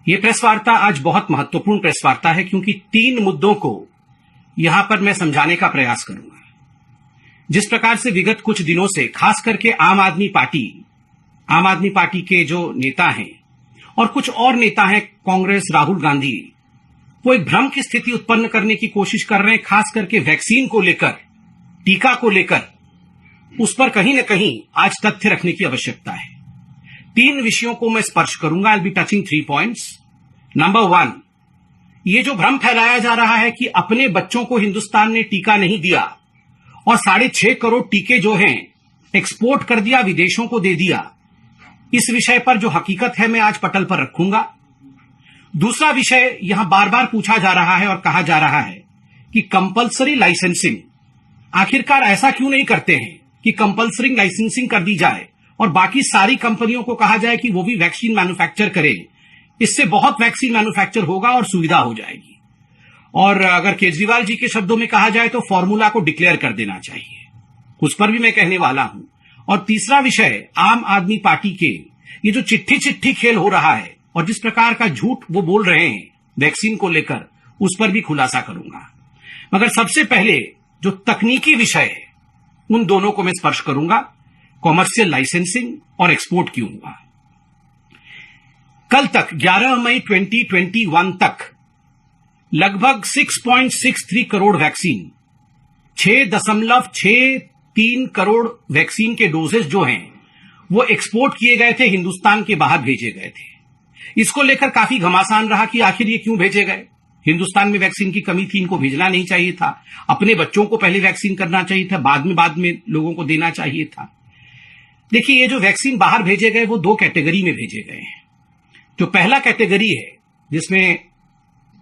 ये प्रेस वार्ता आज बहुत महत्वपूर्ण प्रेस वार्ता है क्योंकि 3 मुद्दों को यहां पर मैं समझाने का प्रयास करूंगा। जिस प्रकार से विगत कुछ दिनों से खास करके आम आदमी पार्टी के जो नेता हैं और कुछ और नेता हैं कांग्रेस, राहुल गांधी, वो एक भ्रम की स्थिति उत्पन्न करने की कोशिश कर रहे हैं, खास करके वैक्सीन को लेकर, टीका को लेकर। उस पर कहीं न कहीं आज तथ्य रखने की आवश्यकता है। 3 विषयों को मैं स्पर्श करूंगा। I will be touching 3 points. Number 1, ये जो भ्रम फैलाया जा रहा है कि अपने बच्चों को हिंदुस्तान ने टीका नहीं दिया और 6.5 करोड़ टीके जो हैं एक्सपोर्ट कर दिया, विदेशों को दे दिया, इस विषय पर जो हकीकत है मैं आज पटल पर रखूंगा। दूसरा विषय यहां बार बार पूछा जा रहा है और कहा जा रहा है कि कंपल्सरी लाइसेंसिंग, आखिरकार ऐसा क्यों नहीं करते हैं कि कंपल्सरी लाइसेंसिंग कर दी जाए और बाकी सारी कंपनियों को कहा जाए कि वो भी वैक्सीन मैन्युफैक्चर करें। इससे बहुत वैक्सीन मैन्युफैक्चर होगा और सुविधा हो जाएगी। और अगर केजरीवाल जी के शब्दों में कहा जाए तो फॉर्मूला को डिक्लेयर कर देना चाहिए। उस पर भी मैं कहने वाला हूं। और तीसरा विषय, आम आदमी पार्टी के ये जो चिट्ठी खेल हो रहा है और जिस प्रकार का झूठ वो बोल रहे हैं वैक्सीन को लेकर, उस पर भी खुलासा करूंगा। मगर सबसे पहले जो तकनीकी विषय है उन दोनों को मैं स्पर्श करूंगा, कॉमर्शियल लाइसेंसिंग और एक्सपोर्ट क्यों हुआ। कल तक 11 मई 2021 तक लगभग 6.63 करोड़ वैक्सीन, 6.63 करोड़ वैक्सीन के डोजेज जो हैं वो एक्सपोर्ट किए गए थे, हिंदुस्तान के बाहर भेजे गए थे। इसको लेकर काफी घमासान रहा कि आखिर ये क्यों भेजे गए। हिंदुस्तान में वैक्सीन की कमी थी, इनको भेजना नहीं चाहिए था। अपने बच्चों को पहले वैक्सीन करना चाहिए था, बाद में लोगों को देना चाहिए था। देखिए, ये जो वैक्सीन बाहर भेजे गए वो 2 कैटेगरी में भेजे गए हैं। जो पहला कैटेगरी है जिसमें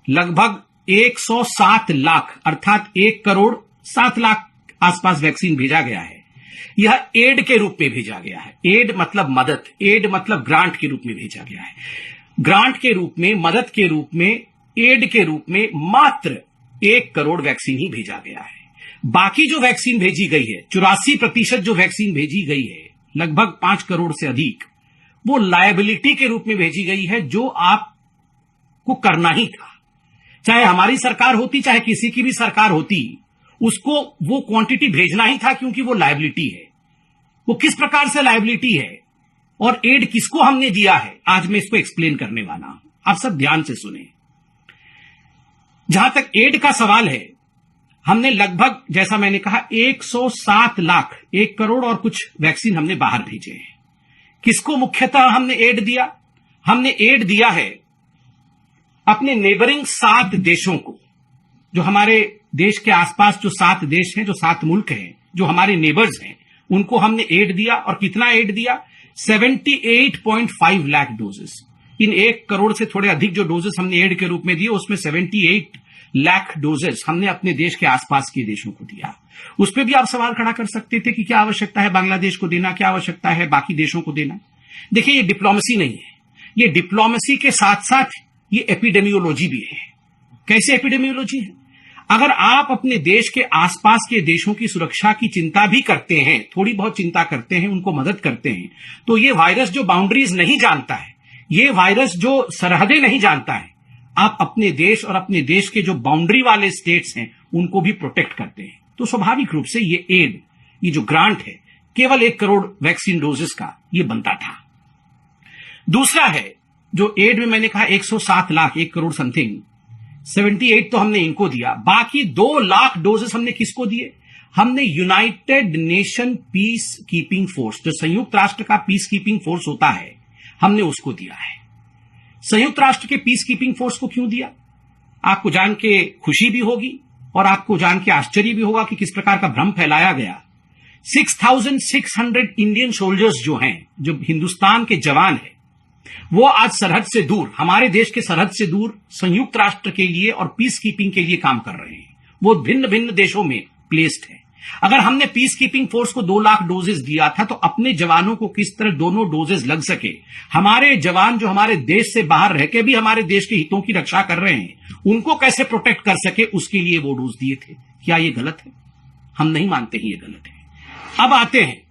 लगभग 107 लाख अर्थात 1 करोड़ 7 लाख आसपास वैक्सीन भेजा गया है, यह एड के रूप में भेजा गया है। एड मतलब मदद, एड मतलब ग्रांट के रूप में भेजा गया है। ग्रांट के रूप में, मदद के रूप में, एड के रूप में मात्र 1 करोड़ वैक्सीन ही भेजा गया है। बाकी जो वैक्सीन भेजी गई है, 84% जो वैक्सीन भेजी गई है, लगभग 5 करोड़ से अधिक, वो लायबिलिटी के रूप में भेजी गई है, जो आपको करना ही था। चाहे हमारी सरकार होती, चाहे किसी की भी सरकार होती, उसको वो क्वांटिटी भेजना ही था क्योंकि वो लायबिलिटी है। वो किस प्रकार से लायबिलिटी है और एड किसको हमने दिया है, आज मैं इसको एक्सप्लेन करने वाला हूं। आप सब ध्यान से सुने। जहां तक एड का सवाल है, हमने लगभग, जैसा मैंने कहा, 107 लाख, 1 करोड़ और कुछ वैक्सीन हमने बाहर भेजे हैं। किसको मुख्यतः हमने एड दिया? हमने एड दिया है अपने नेबरिंग 7 देशों को। जो हमारे देश के आसपास जो 7 देश हैं, जो 7 मुल्क हैं, जो हमारे नेबर्स हैं, उनको हमने एड दिया। और कितना एड दिया? 78.5 लाख डोजेस। इन 1 करोड़ से थोड़े अधिक जो डोजेस हमने एड के रूप में दिए, उसमें 78 लाख डोजेस हमने अपने देश के आसपास के देशों को दिया। उस पर भी आप सवाल खड़ा कर सकते थे कि क्या आवश्यकता है बांग्लादेश को देना, क्या आवश्यकता है बाकी देशों को देना। देखिए, ये डिप्लोमेसी नहीं है। ये डिप्लोमेसी के साथ साथ ये एपिडेमियोलॉजी भी है। कैसे एपिडेमियोलॉजी है? अगर आप अपने देश के आसपास के देशों की सुरक्षा की चिंता भी करते हैं, थोड़ी बहुत चिंता करते हैं, उनको मदद करते हैं, तो ये वायरस जो बाउंड्रीज नहीं जानता है, ये वायरस जो सरहदें नहीं जानता है, आप अपने देश और अपने देश के जो बाउंड्री वाले स्टेट्स हैं उनको भी प्रोटेक्ट करते हैं। तो स्वाभाविक रूप से ये एड, ये जो ग्रांट है, केवल 1 करोड़ वैक्सीन डोजेस का ये बनता था। दूसरा है जो एड में मैंने कहा 107 लाख, 1 करोड़ समथिंग, 78 तो हमने इनको दिया। बाकी 2 लाख डोजेस हमने किसको दिए? हमने United nation peace keeping force, जो संयुक्त राष्ट्र का पीस कीपिंग फोर्स होता है, हमने उसको दिया है। संयुक्त राष्ट्र के पीस कीपिंग फोर्स को क्यों दिया? आपको जान के खुशी भी होगी और आपको जान के आश्चर्य भी होगा कि किस प्रकार का भ्रम फैलाया गया। 6,600 इंडियन सोल्जर्स जो हैं, जो हिंदुस्तान के जवान हैं, वो आज सरहद से दूर, हमारे देश के सरहद से दूर संयुक्त राष्ट्र के लिए और पीस कीपिंग के लिए काम कर रहे हैं। वो भिन्न भिन्न देशों में प्लेस्ड है। अगर हमने पीस कीपिंग फोर्स को 2 लाख डोजेस दिया था, तो अपने जवानों को किस तरह दोनों डोजेस लग सके, हमारे जवान जो हमारे देश से बाहर रह के भी हमारे देश के हितों की रक्षा कर रहे हैं, उनको कैसे प्रोटेक्ट कर सके, उसके लिए वो डोज दिए थे। क्या ये गलत है? हम नहीं मानते ही ये गलत है। अब आते हैं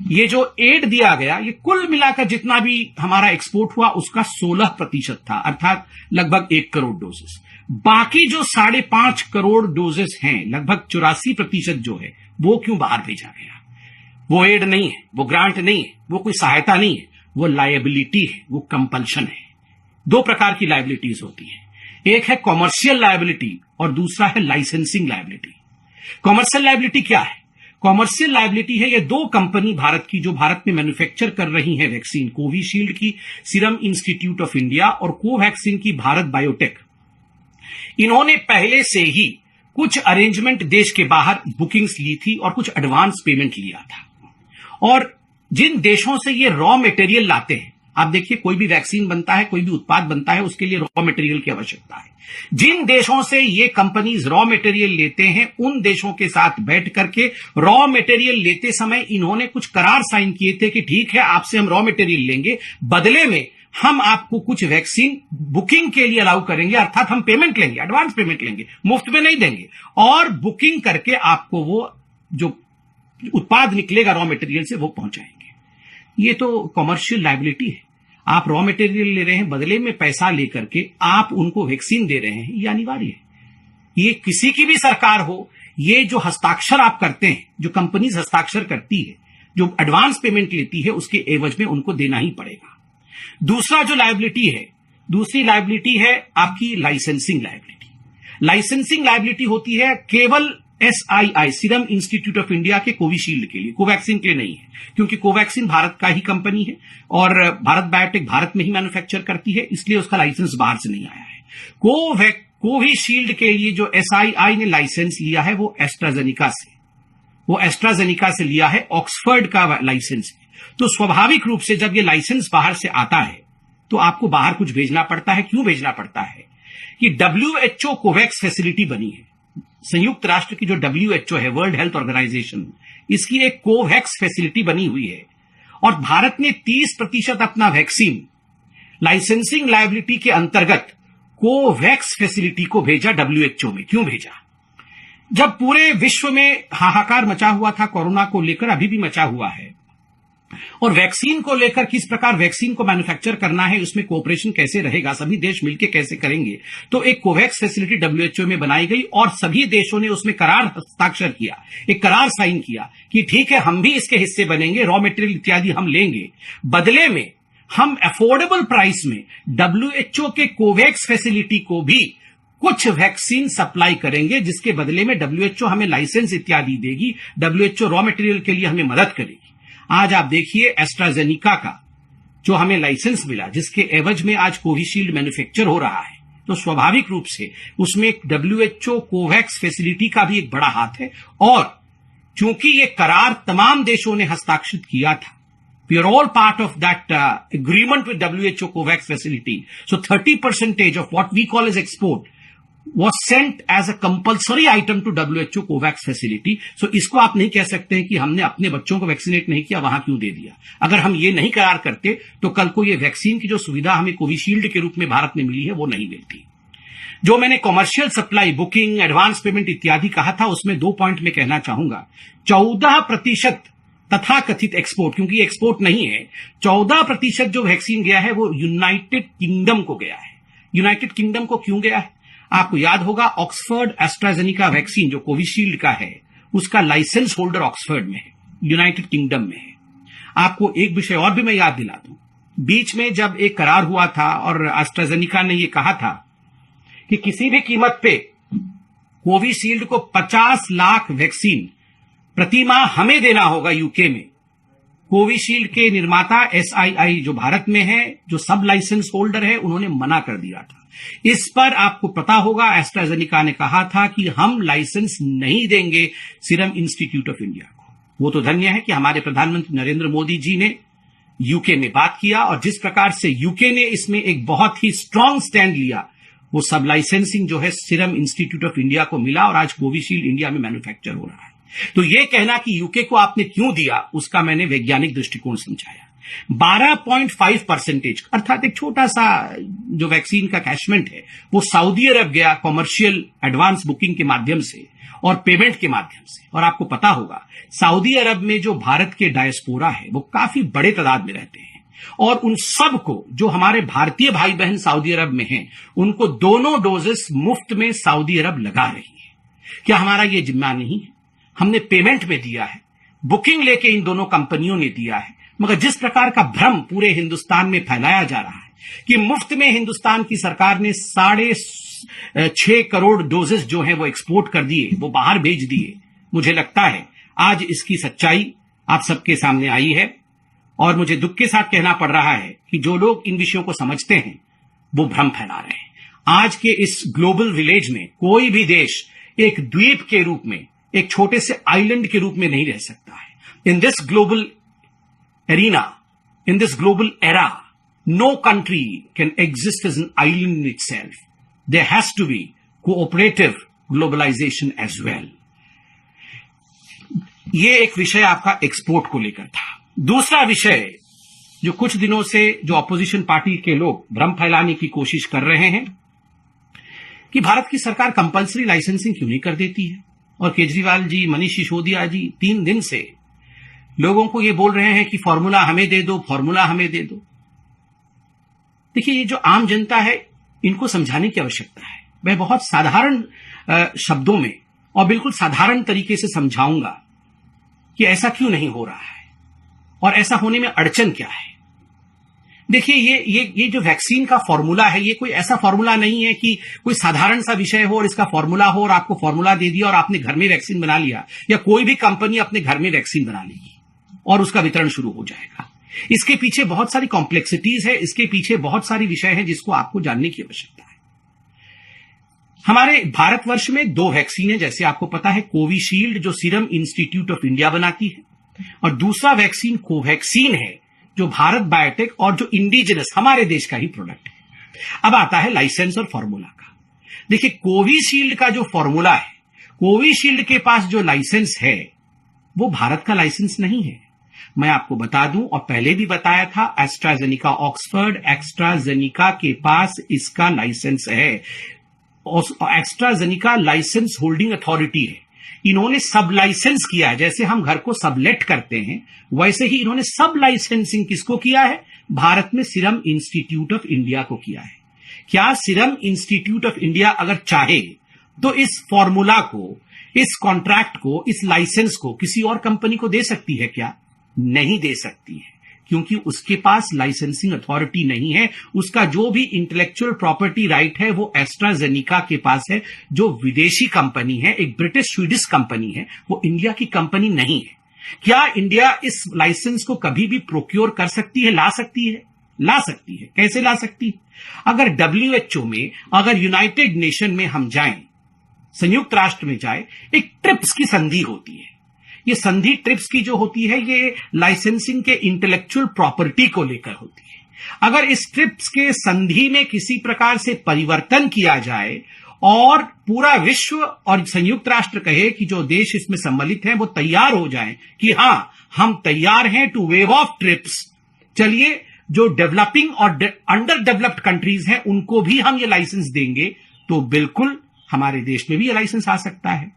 ये जो एड दिया गया, ये कुल मिलाकर जितना भी हमारा एक्सपोर्ट हुआ उसका 16% था, अर्थात लगभग 1 करोड़ डोजेस। बाकी जो 5.5 करोड़ डोजेस हैं, लगभग 84% जो है, वो क्यों बाहर भेजा गया? वो एड नहीं है, वो ग्रांट नहीं है, वो कोई सहायता नहीं है, वो लायबिलिटी है, वो कंपल्शन है। 2 प्रकार की लायबिलिटीज होती हैं, एक है कॉमर्शियल लायबिलिटी और दूसरा है लाइसेंसिंग लायबिलिटी। कॉमर्शियल लायबिलिटी क्या है? कॉमर्शियल लायबिलिटी है ये 2 कंपनी भारत की जो भारत में मैन्युफैक्चर कर रही हैं वैक्सीन, कोविशील्ड की सीरम इंस्टीट्यूट ऑफ इंडिया और कोवैक्सीन की भारत बायोटेक। इन्होंने पहले से ही कुछ अरेंजमेंट देश के बाहर बुकिंग्स ली थी और कुछ एडवांस पेमेंट लिया था। और जिन देशों से ये रॉ मटेरियल लाते हैं, आप देखिए कोई भी वैक्सीन बनता है, कोई भी उत्पाद बनता है, उसके लिए रॉ मटेरियल की आवश्यकता है। जिन देशों से ये कंपनीज रॉ मटेरियल लेते हैं, उन देशों के साथ बैठ करके रॉ मटेरियल लेते समय इन्होंने कुछ करार साइन किए थे कि ठीक है, आपसे हम रॉ मटेरियल लेंगे, बदले में हम आपको कुछ वैक्सीन बुकिंग के लिए अलाउ करेंगे, अर्थात हम पेमेंट लेंगे, एडवांस पेमेंट लेंगे, मुफ्त में नहीं देंगे, और बुकिंग करके आपको वो जो उत्पाद निकलेगा रॉ मटेरियल से वो पहुंचाएंगे। ये तो कॉमर्शियल लायबिलिटी है। आप रॉ मटेरियल ले रहे हैं, बदले में पैसा लेकर के आप उनको वैक्सीन दे रहे हैं, ये अनिवार्य है। ये किसी की भी सरकार हो, ये जो हस्ताक्षर आप करते हैं, जो कंपनीज हस्ताक्षर करती है, जो एडवांस पेमेंट लेती है, उसके एवज में उनको देना ही पड़ेगा। दूसरा जो लायबिलिटी है, दूसरी लायबिलिटी है आपकी लाइसेंसिंग लायबिलिटी। लाइसेंसिंग लायबिलिटी होती है केवल SII serum institute of India के कोविशील्ड के लिए, कोवैक्सीन के लिए नहीं है, क्योंकि कोवैक्सीन भारत का ही कंपनी है और भारत बायोटेक भारत में ही मैन्युफैक्चर करती है, इसलिए उसका लाइसेंस बाहर से नहीं आया है। कोविशील्ड के लिए जो SII ने लाइसेंस लिया है वो एस्ट्राजेनिका से लिया है, ऑक्सफर्ड का लाइसेंस। तो स्वाभाविक रूप से जब ये लाइसेंस बाहर से आता है तो आपको बाहर कुछ भेजना पड़ता है। क्यों भेजना पड़ता है? कि WHO कोवैक्स फैसिलिटी बनी है, संयुक्त राष्ट्र की जो WHO है, वर्ल्ड हेल्थ ऑर्गेनाइजेशन, इसकी एक कोवैक्स फैसिलिटी बनी हुई है और भारत ने 30% अपना वैक्सीन लाइसेंसिंग लायबिलिटी के अंतर्गत कोवैक्स फैसिलिटी को भेजा WHO में। क्यों भेजा? जब पूरे विश्व में हाहाकार मचा हुआ था कोरोना को लेकर, अभी भी मचा हुआ है, और वैक्सीन को लेकर किस प्रकार वैक्सीन को मैन्युफैक्चर करना है, उसमें कोऑपरेशन कैसे रहेगा, सभी देश मिलकर कैसे करेंगे, तो एक कोवैक्स फैसिलिटी WHO में बनाई गई और सभी देशों ने उसमें करार हस्ताक्षर किया, एक करार साइन किया कि ठीक है, हम भी इसके हिस्से बनेंगे, रॉ मटेरियल इत्यादि हम लेंगे, बदले में हम अफोर्डेबल प्राइस में WHO के कोवैक्स फैसिलिटी को भी कुछ वैक्सीन सप्लाई करेंगे, जिसके बदले में WHO हमें लाइसेंस इत्यादि देगी, WHO रॉ मटेरियल के लिए हमें मदद करेगी। आज आप देखिए एस्ट्राजेनिका का जो हमें लाइसेंस मिला, जिसके एवज में आज कोविशील्ड मैन्युफैक्चर हो रहा है, तो स्वाभाविक रूप से उसमें WHO कोवैक्स फैसिलिटी का भी एक बड़ा हाथ है। और चूंकि ये करार तमाम देशों ने हस्ताक्षरित किया था, we are all part of that agreement with WHO COVAX facility. So 30% of what we call as export was sent as a compulsory item to WHO COVAX facility. So इसको आप नहीं कह सकते हैं कि हमने अपने बच्चों को वैक्सीनेट नहीं किया, वहां क्यों दे दिया। अगर हम ये नहीं करार करते तो कल को ये वैक्सीन की जो सुविधा हमें कोविशील्ड के रूप में भारत में मिली है वो नहीं मिलती। जो मैंने commercial supply, booking, advance payment इत्यादि कहा था, उसमें 2 पॉइंट में कहना चाहूंगा। 14% तथा कथित एक्सपोर्ट, क्योंकि एक्सपोर्ट नहीं है, 14% जो वैक्सीन गया है वो यूनाइटेड किंगडम को गया है। यूनाइटेड किंगडम को क्यों गया है? आपको याद होगा, ऑक्सफर्ड एस्ट्राजेनिका वैक्सीन जो कोविशील्ड का है, उसका लाइसेंस होल्डर ऑक्सफर्ड में है, यूनाइटेड किंगडम में है। आपको एक विषय और भी मैं याद दिला दूं, बीच में जब एक करार हुआ था और एस्ट्राजेनिका ने यह कहा था कि किसी भी कीमत पे कोविशील्ड को 50 लाख वैक्सीन प्रति माह हमें देना होगा यूके में। कोविशील्ड के निर्माता SII जो भारत में है, जो सब लाइसेंस होल्डर है, उन्होंने मना कर दिया था। इस पर आपको पता होगा एस्ट्राजेनिका ने कहा था कि हम लाइसेंस नहीं देंगे सीरम इंस्टीट्यूट ऑफ इंडिया को। वो तो धन्य है कि हमारे प्रधानमंत्री नरेंद्र मोदी जी ने यूके में बात किया और जिस प्रकार से यूके ने इसमें एक बहुत ही स्ट्रांग स्टैंड लिया, वो सब लाइसेंसिंग जो है सीरम इंस्टीट्यूट ऑफ इंडिया को मिला और आज कोविशील्ड इंडिया में मैन्युफैक्चर हो रहा है। तो ये कहना कि यूके को आपने क्यों दिया, उसका मैंने वैज्ञानिक दृष्टिकोण समझाया। 12.5% अर्थात एक छोटा सा जो वैक्सीन का कैशमेंट है वो सऊदी अरब गया कॉमर्शियल एडवांस बुकिंग के माध्यम से और पेमेंट के माध्यम से। और आपको पता होगा सऊदी अरब में जो भारत के डायस्पोरा है वो काफी बड़े तादाद में रहते हैं और उन सब को जो हमारे भारतीय भाई बहन सऊदी अरब में हैं उनको दोनों डोजेस मुफ्त में सऊदी अरब लगा रही है। क्या हमारा ये जिम्मा नहीं है? हमने पेमेंट में दिया है, बुकिंग लेके इन दोनों कंपनियों ने दिया है, मगर जिस प्रकार का भ्रम पूरे हिंदुस्तान में फैलाया जा रहा है कि मुफ्त में हिंदुस्तान की सरकार ने 6.5 करोड़ डोजेस जो हैं वो एक्सपोर्ट कर दिए, वो बाहर भेज दिए, मुझे लगता है आज इसकी सच्चाई आप सबके सामने आई है। और मुझे दुख के साथ कहना पड़ रहा है कि जो लोग इन विषयों को समझते हैं वो भ्रम फैला रहे हैं। आज के इस ग्लोबल विलेज में कोई भी देश एक द्वीप के रूप में, एक छोटे से आइलैंड के रूप में नहीं रह सकता है। In this global arena, in this global era, no country can exist as an island in itself. There has to be cooperative globalization as well. ये एक विषय आपका एक्सपोर्ट को लेकर था। दूसरा विषय जो कुछ दिनों से जो अपोजिशन पार्टी के लोग भ्रम फैलाने की कोशिश कर रहे हैं कि भारत की सरकार कंपल्सरी लाइसेंसिंग क्यों नहीं कर देती है। और केजरीवाल जी, मनीष सिसोदिया जी 3 दिन से लोगों को ये बोल रहे हैं कि फॉर्मूला हमें दे दो, फॉर्मूला हमें दे दो। देखिए, ये जो आम जनता है इनको समझाने की आवश्यकता है। मैं बहुत साधारण शब्दों में और बिल्कुल साधारण तरीके से समझाऊंगा कि ऐसा क्यों नहीं हो रहा है और ऐसा होने में अड़चन क्या है। देखिए, ये जो वैक्सीन का फॉर्मूला है, ये कोई ऐसा फॉर्मूला नहीं है कि कोई साधारण सा विषय हो और इसका फॉर्मूला हो और आपको फॉर्मूला दे दिया और आपने घर में वैक्सीन बना लिया, या कोई भी कंपनी अपने घर में वैक्सीन बना लेगी और उसका वितरण शुरू हो जाएगा। इसके पीछे बहुत सारी कॉम्प्लेक्सिटीज है, इसके पीछे बहुत सारी विषय है जिसको आपको जानने की आवश्यकता है। हमारे भारतवर्ष में 2 वैक्सीन है, जैसे आपको पता है, कोविशील्ड जो सीरम इंस्टीट्यूट ऑफ इंडिया बनाती है और दूसरा वैक्सीन कोवैक्सीन है जो भारत बायोटेक और जो इंडिजिनस हमारे देश का ही प्रोडक्ट है। अब आता है लाइसेंस और फॉर्मूला का। देखिए, कोविशील्ड का जो फॉर्मूला है, कोविशील्ड के पास जो लाइसेंस है वो भारत का लाइसेंस नहीं है। मैं आपको बता दूं और पहले भी बताया था, एस्ट्राजेनिका ऑक्सफर्ड एस्ट्राजेनिका के पास इसका लाइसेंस है। एस्ट्राजेनिका लाइसेंस होल्डिंग अथॉरिटी है। इन्होंने सब लाइसेंस किया है। जैसे हम घर को सबलेट करते हैं वैसे ही इन्होंने सब लाइसेंसिंग किसको किया है? भारत में सीरम इंस्टीट्यूट ऑफ इंडिया को किया है। क्या सीरम इंस्टीट्यूट ऑफ इंडिया अगर चाहे तो इस फॉर्मूला को, इस कॉन्ट्रैक्ट को, इस लाइसेंस को किसी और कंपनी को दे सकती है क्या? नहीं दे सकती है, क्योंकि उसके पास लाइसेंसिंग अथॉरिटी नहीं है। उसका जो भी इंटेलेक्चुअल प्रॉपर्टी राइट है वो एस्ट्राजेनिका के पास है, जो विदेशी कंपनी है, एक ब्रिटिश स्वीडिश कंपनी है, वो इंडिया की कंपनी नहीं है। क्या इंडिया इस लाइसेंस को कभी भी प्रोक्योर कर सकती है, ला सकती है? ला सकती है। कैसे ला सकती है? अगर WHO में, अगर यूनाइटेड नेशन में हम जाएं, संयुक्त राष्ट्र में जाए, एक ट्रिप्स की संधि होती है। ये संधि ट्रिप्स की जो होती है ये लाइसेंसिंग के इंटेलेक्चुअल प्रॉपर्टी को लेकर होती है। अगर इस ट्रिप्स के संधि में किसी प्रकार से परिवर्तन किया जाए और पूरा विश्व और संयुक्त राष्ट्र कहे कि जो देश इसमें सम्मिलित हैं वो तैयार हो जाएं कि हां, हम तैयार हैं टू वेव ऑफ ट्रिप्स, चलिए जो डेवलपिंग और अंडर डेवलप्ड कंट्रीज हैं उनको भी हम ये लाइसेंस देंगे, तो बिल्कुल हमारे देश में भी ये लाइसेंस आ सकता है।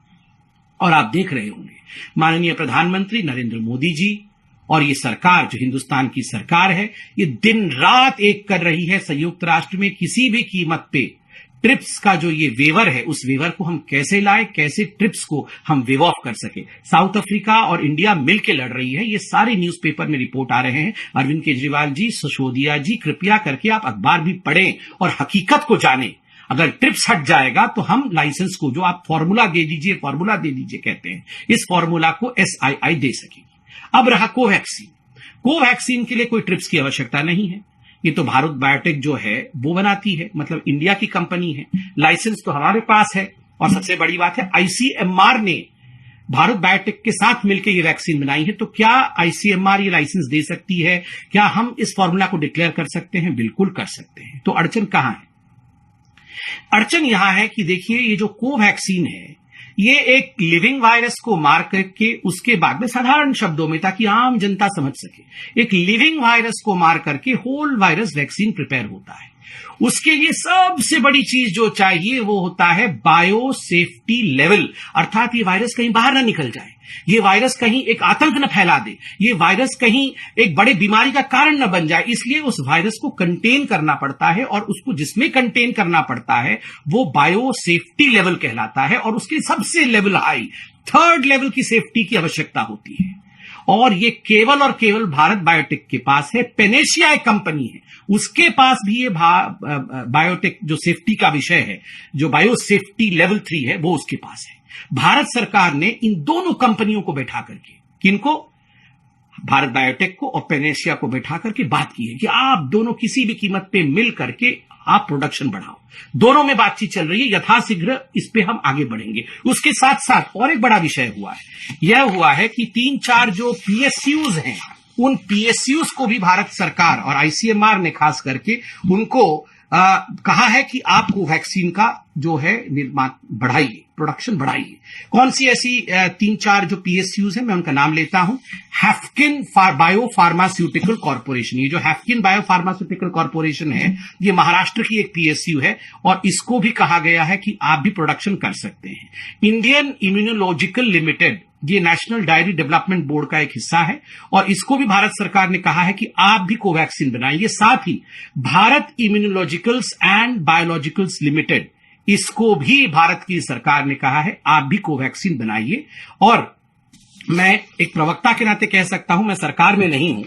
और आप देख रहे होंगे माननीय प्रधानमंत्री नरेंद्र मोदी जी और ये सरकार जो हिंदुस्तान की सरकार है, ये दिन रात एक कर रही है संयुक्त राष्ट्र में किसी भी कीमत पे ट्रिप्स का जो ये वेवर है उस वेवर को हम कैसे लाएं, कैसे ट्रिप्स को हम वेव ऑफ कर सके। साउथ अफ्रीका और इंडिया मिलकर लड़ रही है, ये सारे न्यूज़पेपर में रिपोर्ट आ रहे हैं। अरविंद केजरीवाल जी, सिसोदिया जी, कृपया करके आप अखबार भी पढ़ें और हकीकत को जानें। अगर ट्रिप्स हट जाएगा तो हम लाइसेंस को, जो आप फॉर्मूला दे दीजिए, फॉर्मूला दे दीजिए कहते हैं, इस फॉर्मूला को SII दे सकेगी। अब रहा कोवैक्सीन। कोवैक्सीन के लिए कोई ट्रिप्स की आवश्यकता नहीं है, ये तो भारत बायोटेक जो है वो बनाती है, मतलब इंडिया की कंपनी है, लाइसेंस तो हमारे पास है। और सबसे बड़ी बात है ICMR ने भारत बायोटेक के साथ मिलकर ये वैक्सीन बनाई है। तो क्या ICMR ये लाइसेंस दे सकती है? क्या हम इस फॉर्मूला को डिक्लेयर कर सकते हैं? बिल्कुल कर सकते हैं। तो अड़चन कहां है? अड़चन यहां है कि देखिए, ये जो कोवैक्सीन है ये एक लिविंग वायरस को मार करके उसके बाद में साधारण शब्दों में ताकि आम जनता समझ सके, एक लिविंग वायरस को मार करके होल वायरस वैक्सीन प्रिपेयर होता है। उसके लिए सबसे बड़ी चीज जो चाहिए वो होता है बायो सेफ्टी लेवल, अर्थात ये वायरस कहीं बाहर ना निकल जाए, ये वायरस कहीं एक आतंक न फैला दे, ये वायरस कहीं एक बड़े बीमारी का कारण न बन जाए। इसलिए उस वायरस को कंटेन करना पड़ता है, और उसको जिसमें कंटेन करना पड़ता है वो बायो सेफ्टी लेवल कहलाता है, और उसके सबसे लेवल हाई 3rd लेवल की सेफ्टी की आवश्यकता होती है। और ये केवल और केवल भारत बायोटेक के पास है। पेनेशिया एक कंपनी है, उसके पास भी ये बायोटेक जो सेफ्टी का विषय है, जो बायो सेफ्टी लेवल 3 है, वो उसके पास है। भारत सरकार ने इन दोनों कंपनियों को बैठा करके, किनको, भारत बायोटेक को और पेनेशिया को बैठा करके बात की है कि आप दोनों किसी भी कीमत पे मिल करके आप प्रोडक्शन बढ़ाओ। दोनों में बातचीत चल रही है, यथाशीघ्र इस पे हम आगे बढ़ेंगे। उसके साथ साथ और एक बड़ा विषय हुआ है, यह हुआ है कि 3-4 जो पीएसयूज हैं, उन पीएसयूज को भी भारत सरकार और आईसीएमआर ने खास करके उनको कहा है कि आप कोवैक्सीन का जो है निर्माण बढ़ाइए, प्रोडक्शन बढ़ाइए। कौन सी ऐसी 3-4 जो पीएसयूज हैं, मैं उनका नाम लेता हूं। हैफकिन बायो फार्मास्यूटिकल कॉर्पोरेशन, ये जो हैफकिन बायो फार्मास्यूटिकल कॉर्पोरेशन है, ये महाराष्ट्र की एक पीएसयू है, और इसको भी कहा गया है कि आप भी प्रोडक्शन कर सकते हैं। इंडियन इम्यूनोलॉजिकल लिमिटेड, ये नेशनल डायरी डेवलपमेंट बोर्ड का एक हिस्सा है, और इसको भी भारत सरकार ने कहा है कि आप भी कोवैक्सीन बनाइए। साथ ही Bharat immunologicals and biologicals limited, इसको भी भारत की सरकार ने कहा है आप भी कोवैक्सीन बनाइए। और मैं एक प्रवक्ता के नाते कह सकता हूं, मैं सरकार में नहीं हूं,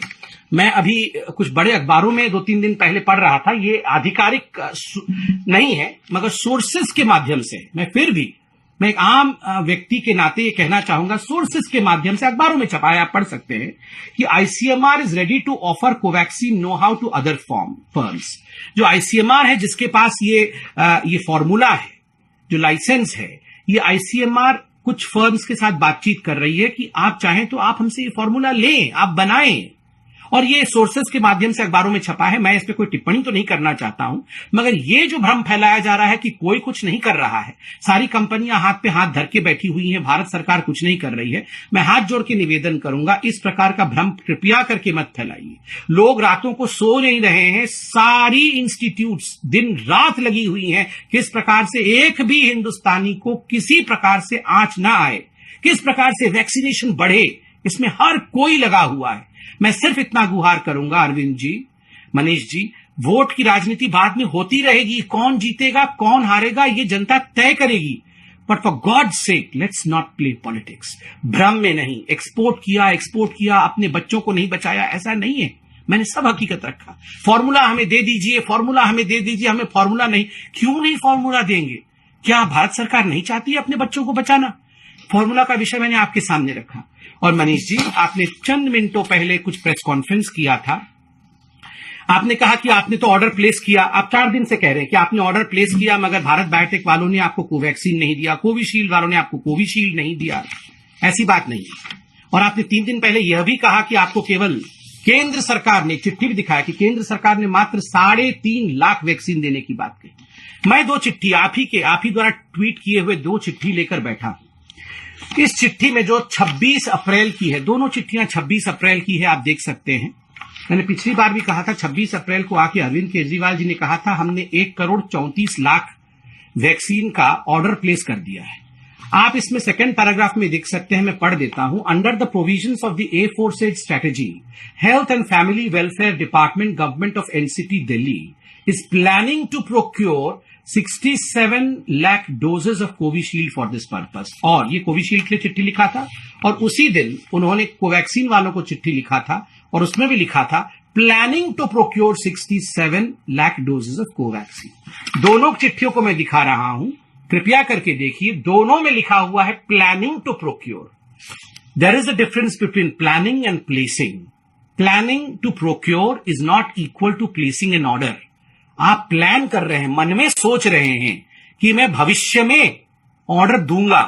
मैं अभी कुछ बड़े अखबारों में 2-3 दिन पहले पढ़ रहा था, ये आधिकारिक नहीं है मगर सोर्सेस के माध्यम से, मैं एक आम व्यक्ति के नाते ये कहना चाहूंगा, सोर्सेस के माध्यम से अखबारों में छपाया, आप पढ़ सकते हैं कि ICMR is ready to offer Covaxin know how to other firms. जो आईसीएमआर है, जिसके पास ये फॉर्मूला है, जो लाइसेंस है, ये आईसीएमआर कुछ फर्म्स के साथ बातचीत कर रही है कि आप चाहें तो आप हमसे ये फॉर्मूला लें, आप बनाएं। और ये सोर्सेस के माध्यम से अखबारों में छपा है। मैं इस पे कोई टिप्पणी तो नहीं करना चाहता हूं, मगर ये जो भ्रम फैलाया जा रहा है कि कोई कुछ नहीं कर रहा है, सारी कंपनियां हाथ पे हाथ धर के बैठी हुई हैं, भारत सरकार कुछ नहीं कर रही है, मैं हाथ जोड़ के निवेदन करूंगा, इस प्रकार का भ्रम कृपया करके मत फैलाइए। लोग रातों को सो नहीं रहे हैं, सारी इंस्टीट्यूट्स दिन रात लगी हुई हैं, किस प्रकार से एक भी हिंदुस्तानी को किसी प्रकार से आंच ना आए, किस प्रकार से वैक्सीनेशन बढ़े, इसमें हर कोई लगा हुआ है। मैं सिर्फ इतना गुहार करूंगा, अरविंद जी, मनीष जी, वोट की राजनीति बाद में होती रहेगी, कौन जीतेगा कौन हारेगा ये जनता तय करेगी, but for God sake let's not play politics. भ्रम में नहीं, एक्सपोर्ट किया, अपने बच्चों को नहीं बचाया, ऐसा नहीं है। मैंने सब हकीकत रखा। फॉर्मूला हमें दे दीजिए, हमें फॉर्मूला नहीं। क्यों नहीं फॉर्मूला देंगे? क्या भारत सरकार नहीं चाहती है अपने बच्चों को बचाना? फॉर्मूला का विषय मैंने आपके सामने रखा। और मनीष जी, आपने चंद मिनटों पहले कुछ प्रेस कॉन्फ्रेंस किया था, आपने कहा कि आपने तो ऑर्डर प्लेस किया। आप 4 दिन से कह रहे हैं कि आपने ऑर्डर प्लेस किया, मगर भारत बायोटेक वालों ने आपको कोवैक्सीन नहीं दिया, कोविशील्ड वालों ने आपको कोविशील्ड नहीं दिया। ऐसी बात नहीं है। और आपने 3 दिन पहले यह भी कहा कि आपको केवल केंद्र सरकार ने, चिट्ठी भी दिखाया कि केंद्र सरकार ने मात्र 3.5 लाख वैक्सीन देने की बात कही। मैं 2 चिट्ठी आप ही द्वारा ट्वीट किए हुए 2 चिट्ठी लेकर बैठा। इस चिट्ठी में जो 26 अप्रैल की है, दोनों चिट्ठियां 26 अप्रैल की है, आप देख सकते हैं। मैंने पिछली बार भी कहा था 26 अप्रैल को आके अरविंद केजरीवाल जी ने कहा था हमने 1,34,00,000 वैक्सीन का ऑर्डर प्लेस कर दिया है। आप इसमें सेकंड पैराग्राफ में देख सकते हैं, मैं पढ़ देता हूं। Under the provisions of the A4 strategy, health and family welfare department, government of NCT Delhi is planning to procure 67 lakh doses of Covishield for this purpose. और ये कोविशील्ड के लिए चिट्ठी लिखा था, और उसी दिन उन्होंने कोवैक्सीन वालों को चिट्ठी लिखा था, और उसमें भी लिखा था planning to procure 67 lakh doses of Covaxin. दोनों चिट्ठियों को मैं दिखा रहा हूं, कृपया करके देखिए, दोनों में लिखा हुआ है planning to procure. There is a difference between planning and placing. Planning to procure is not equal to placing an order. आप प्लान कर रहे हैं, मन में सोच रहे हैं कि मैं भविष्य में ऑर्डर दूंगा,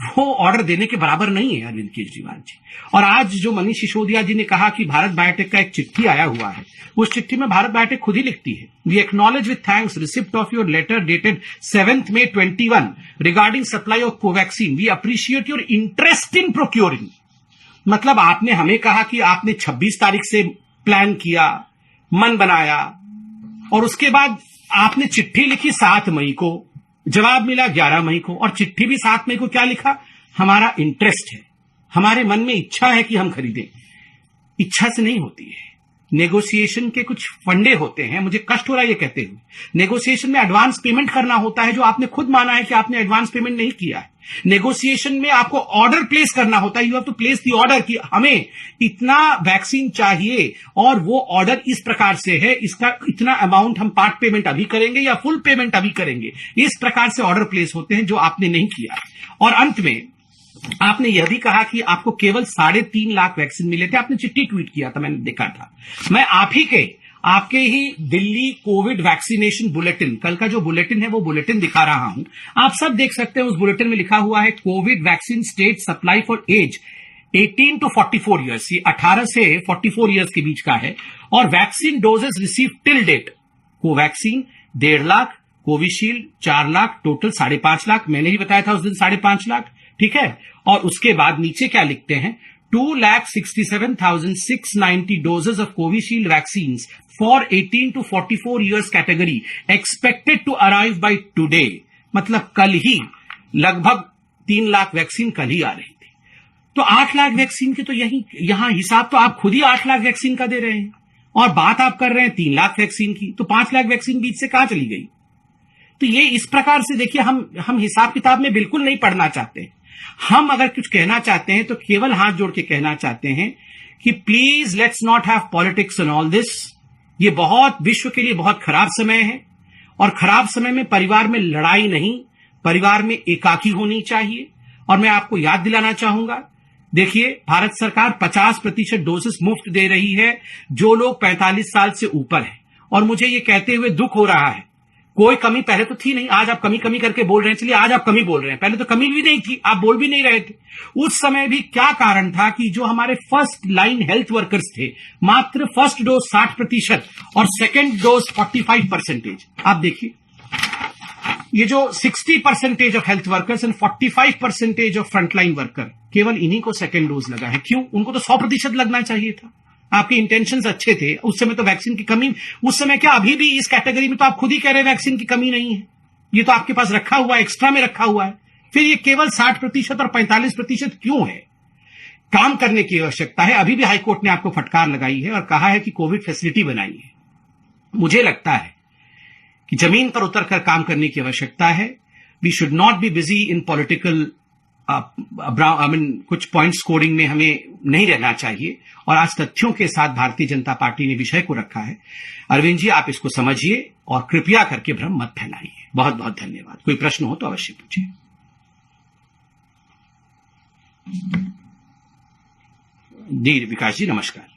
वो ऑर्डर देने के बराबर नहीं है अरविंद केजरीवाल जी। और आज जो मनीष सिसोदिया जी ने कहा कि भारत बायोटेक का एक चिट्ठी आया हुआ है, उस चिट्ठी में भारत बायोटेक खुद ही लिखती है, we acknowledge with thanks receipt of your letter dated 7 May 21 regarding supply of Covaxin, we appreciate your interest in procuring. मतलब आपने हमें कहा कि आपने 26 तारीख से प्लान किया, मन बनाया, और उसके बाद आपने चिट्ठी लिखी 7 मई को, जवाब मिला 11 मई को, और चिट्ठी भी 7 मई को क्या लिखा, हमारा इंटरेस्ट है, हमारे मन में इच्छा है कि हम खरीदें। इच्छा से नहीं होती है, नेगोशिएशन के कुछ फंडे होते हैं। मुझे कष्ट हो रहा है ये कहते हुए, नेगोशिएशन में एडवांस पेमेंट करना होता है, जो आपने खुद माना है कि आपने एडवांस पेमेंट नहीं किया है। नेगोशिएशन में आपको ऑर्डर प्लेस करना होता है, you have to place the order कि हमें इतना वैक्सीन चाहिए और वो ऑर्डर इस प्रकार से है, इसका इतना अमाउंट हम पार्ट पेमेंट अभी करेंगे या फुल पेमेंट अभी करेंगे। इस प्रकार से ऑर्डर प्लेस होते हैं, जो आपने नहीं किया। और अंत में आपने यह भी कहा कि आपको केवल 3.5 लाख वैक्सीन मिले थे। आपने चिट्ठी ट्वीट किया था, मैंने देखा था। मैं आपके ही दिल्ली कोविड वैक्सीनेशन बुलेटिन, कल का जो बुलेटिन है वो बुलेटिन दिखा रहा हूं, आप सब देख सकते हैं। उस बुलेटिन में लिखा हुआ है Covid vaccine state supply for age 18 to 44 years, ये 18 से 44 ईयर्स के बीच का है। और vaccine doses receive till date, Covaxin 1.5 lakh, Covishield 4 lakh, total 5.5 lakh. मैंने ही बताया था उस दिन 5.5 लाख, ठीक है। और उसके बाद नीचे क्या लिखते हैं, 2,67,690 doses of Covishield vaccines for 18 to 44 years category expected to arrive by today। मतलब कल ही लगभग 3 लाख वैक्सीन कल ही आ रही थी। तो 8 लाख वैक्सीन की तो यहां हिसाब तो आप खुद ही 8 लाख वैक्सीन का दे रहे हैं, और बात आप कर रहे हैं 3 लाख वैक्सीन की, तो 5 लाख वैक्सीन बीच से कहां चली गई। तो ये इस प्रकार से देखिए, हम हिसाब किताब में बिल्कुल नहीं पढ़ना चाहते। हम अगर कुछ कहना चाहते हैं तो केवल हाथ जोड़ के कहना चाहते हैं कि please let's not have politics in all this. ये बहुत विश्व के लिए बहुत खराब समय है, और खराब समय में परिवार में लड़ाई नहीं, परिवार में एकाकी होनी चाहिए। और मैं आपको याद दिलाना चाहूंगा, देखिए भारत सरकार 50% डोसेस मुफ्त दे रही है जो लोग 45 साल से ऊपर हैं। और मुझे ये कहते हुए दुख हो रहा है, कोई कमी पहले तो थी नहीं, आज आप कमी करके बोल रहे हैं। चलिए आज आप कमी बोल रहे हैं, पहले तो कमी भी नहीं थी, आप बोल भी नहीं रहे थे। उस समय भी क्या कारण था कि जो हमारे फर्स्ट लाइन हेल्थ वर्कर्स थे, मात्र फर्स्ट डोज 60% और सेकेंड डोज 45%। आप देखिए, ये जो 60% of health workers and 45% of frontline worker, केवल इन्हीं को सेकेंड डोज लगा है। क्यों? उनको तो 100% लगना चाहिए था। आपके इंटेंशंस अच्छे थे, उस समय तो वैक्सीन की कमी, उस समय क्या, अभी भी इस कैटेगरी में तो आप खुद ही कह रहे हैं वैक्सीन की कमी नहीं है, ये तो आपके पास रखा हुआ है, एक्स्ट्रा में रखा हुआ है। फिर ये केवल 60% और 45% क्यों है? काम करने की आवश्यकता है। अभी भी हाईकोर्ट ने आपको फटकार लगाई है और कहा है कि कोविड फैसिलिटी बनाई है। मुझे लगता है कि जमीन पर उतरकर काम करने की आवश्यकता है। We should not be busy in political कुछ पॉइंट्स कोडिंग में हमें नहीं रहना चाहिए। और आज तथ्यों के साथ भारतीय जनता पार्टी ने विषय को रखा है। अरविंद जी, आप इसको समझिए और कृपया करके भ्रम मत फैलाइए। बहुत बहुत धन्यवाद। कोई प्रश्न हो तो अवश्य पूछिए। जी विकास जी, नमस्कार।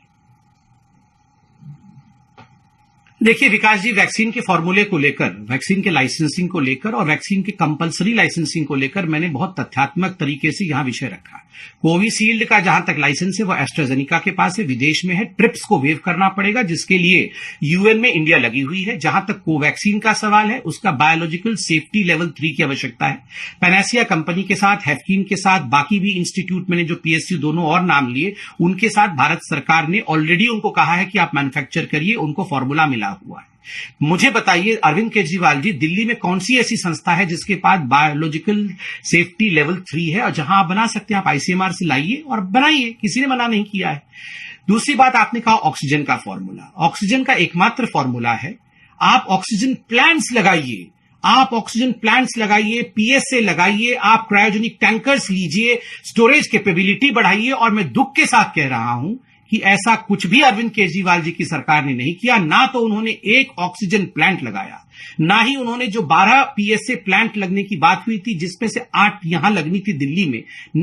देखिए विकास जी, वैक्सीन के फॉर्मूले को लेकर, वैक्सीन के लाइसेंसिंग को लेकर और वैक्सीन के कंपलसरी लाइसेंसिंग को लेकर मैंने बहुत तथ्यात्मक तरीके से यहां विषय रखा। कोविशील्ड का जहां तक लाइसेंस है वो एस्ट्राजेनिका के पास है, विदेश में है। ट्रिप्स को वेव करना पड़ेगा, जिसके लिए यूएन में इंडिया लगी हुई है। जहां तक कोवैक्सीन का सवाल है, उसका बायोलॉजिकल सेफ्टी लेवल 3 की आवश्यकता है। पैनासिया कंपनी के साथ, हैफकीम के साथ, बाकी भी इंस्टीट्यूट, मैंने जो पीएसयू दोनों और नाम लिए, उनके साथ भारत सरकार ने ऑलरेडी उनको कहा है कि आप मैन्युफैक्चर करिए, उनको फॉर्मूला मिला हुआ है। मुझे बताइए अरविंद केजरीवाल जी, दिल्ली में कौन सी ऐसी संस्था है जिसके पास बायोलॉजिकल सेफ्टी लेवल 3 है और जहां आप बना सकते हैं? आप आईसीएमआर से लाइए और बनाइए, किसी ने मना नहीं किया है। दूसरी बात, आपने कहा ऑक्सीजन का फॉर्मूला। ऑक्सीजन का एकमात्र फॉर्मूला है, आप ऑक्सीजन प्लांट्स लगाइए, आप ऑक्सीजन प्लांट्स लगाइए, पीएसए लगाइए, आप क्रायोजेनिक टैंकर्स लीजिए, स्टोरेज कैपेबिलिटी बढ़ाइए। और मैं दुख के साथ कह रहा हूं कि ऐसा कुछ भी अरविंद केजरीवाल जी की सरकार ने नहीं किया। ना तो उन्होंने एक ऑक्सीजन प्लांट लगाया, ना ही उन्होंने जो 12 पीएसए प्लांट लगने की बात हुई थी, जिसमें से 8 यहां लगनी थी दिल्ली में,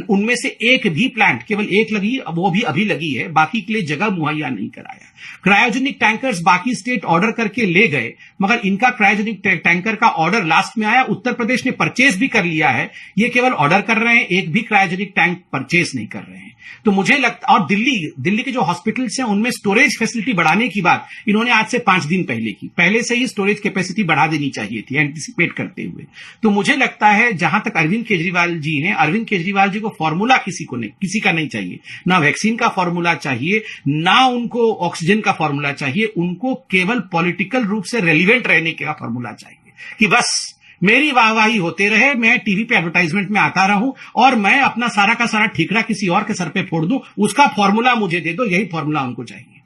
उनमें से एक भी प्लांट, केवल एक लगी, वो भी अभी लगी है, बाकी के लिए जगह मुहैया नहीं कराया। क्रायोजेनिक टैंकर्स बाकी स्टेट ऑर्डर करके ले गए, मगर इनका क्रायोजेनिक टैंकर का ऑर्डर लास्ट में आया। उत्तर प्रदेश ने परचेज भी कर लिया है, ये केवल ऑर्डर कर रहे हैं, एक भी क्रायोजेनिक टैंक परचेज नहीं कर रहे हैं। तो मुझे लगता, और दिल्ली के जो हॉस्पिटल्स हैं उनमें स्टोरेज फैसिलिटी बढ़ाने की बात इन्होंने आज से 5 दिन पहले की, पहले से ही स्टोरेज कैपेसिटी बढ़ा देनी चाहिए थी एंटिसिपेट करते हुए। तो मुझे लगता है जहां तक अरविंद केजरीवाल जी हैं, अरविंद केजरीवाल जी को फॉर्मूला किसी का नहीं चाहिए, ना वैक्सीन का फॉर्मूला चाहिए, ना उनको ऑक्सीजन का फॉर्मूला चाहिए, उनको केवल पॉलिटिकल रूप से रेलिवेंट रहने का फॉर्मूला चाहिए कि बस मेरी वाहवाही होते रहे, मैं टीवी पे एडवर्टाइजमेंट में आता रहूं और मैं अपना सारा का सारा ठीकरा किसी और के सर पे फोड़ दूं, उसका फॉर्मूला मुझे दे दो, यही फॉर्मूला उनको चाहिए।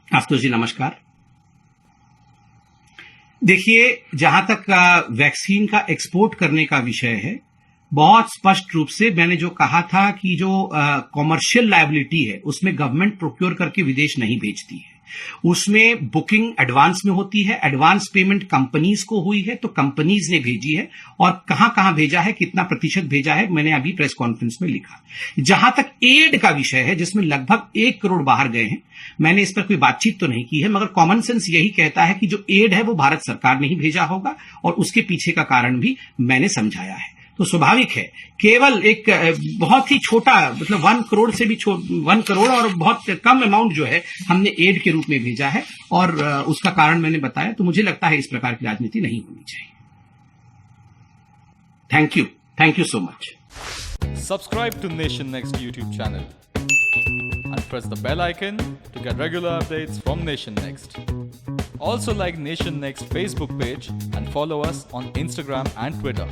आशुतोष जी नमस्कार। देखिए, जहां तक वैक्सीन का एक्सपोर्ट करने का विषय है, बहुत स्पष्ट रूप से मैंने जो कहा था कि जो कॉमर्शियल लायबिलिटी है उसमें गवर्नमेंट प्रोक्योर करके विदेश नहीं भेजती है, उसमें बुकिंग एडवांस में होती है, एडवांस पेमेंट कंपनीज को हुई है तो कंपनीज ने भेजी है, और कहां कहां भेजा है, कितना प्रतिशत भेजा है, मैंने अभी प्रेस कॉन्फ्रेंस में लिखा। जहां तक एड का विषय है, जिसमें लगभग 1 करोड़ बाहर गए हैं, मैंने इस पर कोई बातचीत तो नहीं की है, मगर कॉमन सेंस यही कहता है कि जो एड है वो भारत सरकार ने ही भेजा होगा, और उसके पीछे का कारण भी मैंने समझाया है। तो स्वाभाविक है, केवल एक बहुत ही छोटा, मतलब 1 करोड़ से भी 1 करोड़ और बहुत कम अमाउंट जो है हमने एड के रूप में भेजा है, और उसका कारण मैंने बताया। तो मुझे लगता है इस प्रकार की राजनीति नहीं होनी चाहिए। Thank you so much. Subscribe to Nation Next YouTube channel and press the bell icon to get regular updates from Nation Next. Also like Nation Next Facebook page and follow us on Instagram and Twitter.